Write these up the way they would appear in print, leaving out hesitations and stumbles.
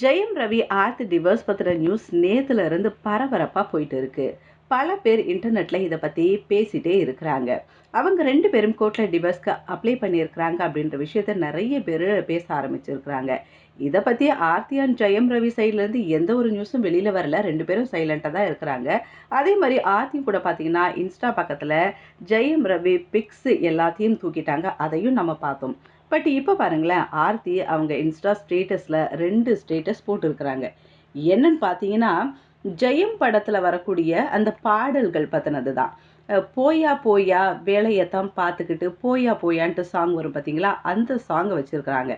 Jayam Ravi Aarthi divorce பத்திர news நேத்துல இருந்து பரபரப்பா போயிட்டு இருக்கு. பல பேர் இன்டர்நெட்ல இதை பத்தி பேசிட்டே இருக்கிறாங்க. அவங்க 2 பேரும் கோர்ட்ல டிவோர்ஸ்க்கு அப்ளை பண்ணியிருக்கிறாங்க அப்படின்ற விஷயத்த நிறைய பேர் பேச ஆரம்பிச்சிருக்கிறாங்க. இதை பத்தி ஆர்த்தி அண்ட் ஜெயம் ரவி சைட்ல இருந்து எந்த ஒரு நியூஸும் வெளியில வரல. 2 பேரும் சைலண்டா தான் இருக்கிறாங்க. அதே மாதிரி ஆர்த்தி கூட பாத்தீங்கன்னா இன்ஸ்டா பக்கத்துல ஜெயம் ரவி பிக்ஸ் எல்லாத்தையும் தூக்கிட்டாங்க. அதையும் நம்ம பார்த்தோம். பட் இப்போ பாருங்களேன், ஆர்த்தி அவங்க இன்ஸ்டா ஸ்டேட்டஸில் 2 ஸ்டேட்டஸ் போட்டிருக்கிறாங்க. என்னன்னு பார்த்தீங்கன்னா, ஜெயம் படத்தில் வரக்கூடிய அந்த பாடல்கள் பற்றினது தான். போயா போயா வேலையத்தான் பார்த்துக்கிட்டு போயா போயான்ட்டு சாங் வரும் பார்த்தீங்களா, அந்த சாங்கை வச்சிருக்கிறாங்க.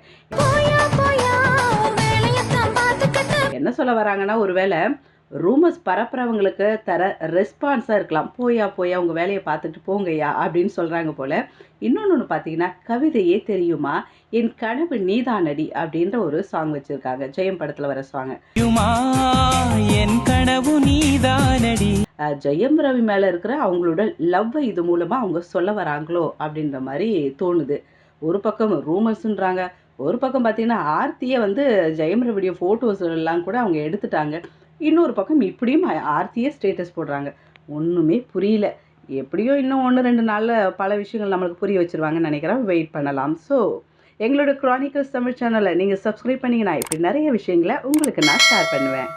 என்ன சொல்ல வராங்கன்னா, ஒருவேளை ரூமர்ஸ் பரப்புறவங்களுக்கு தர ரெஸ்பான்ஸாக இருக்கலாம். போயா போயா உங்கள் வேலையை பார்த்துட்டு போங்கய்யா அப்படின்னு சொல்கிறாங்க போல். இன்னொன்று பார்த்தீங்கன்னா, கவிதையே தெரியுமா என் கனவு நீதானடி அப்படின்ற ஒரு சாங் வச்சுருக்காங்க. ஜெயம் படத்தில் வர சாங். என் கனவு நீதானடி. ஜெயம் ரவி மேலே இருக்கிற அவங்களோட லவ்வை இது மூலமாக அவங்க சொல்ல வராங்களோ அப்படின்ற மாதிரி தோணுது. ஒரு பக்கம் ரூமர்ஸுன்றாங்க, ஒரு பக்கம் பார்த்தீங்கன்னா ஆர்த்தியை ஜெயம் ரவிடைய ஃபோட்டோஸ் எல்லாம் கூட அவங்க எடுத்துட்டாங்க. இன்னொரு பக்கம் இப்படியும் ஆர்த்தியே ஸ்டேட்டஸ் போடுறாங்க. ஒன்றுமே புரியல. எப்படியோ இன்னும் 1-2 நாளில் பல விஷயங்கள் நம்மளுக்கு புரிய வச்சுருவாங்கன்னு நினைக்கிறேன். வெயிட் பண்ணலாம். ஸோ எங்களோட க்ரானிக்கல்ஸ் தமிழ் சேனலை நீங்கள் சப்ஸ்கிரைப் பண்ணிங்கன்னா இப்படி நிறைய விஷயங்களை உங்களுக்கு நான் ஷேர் பண்ணுவேன்.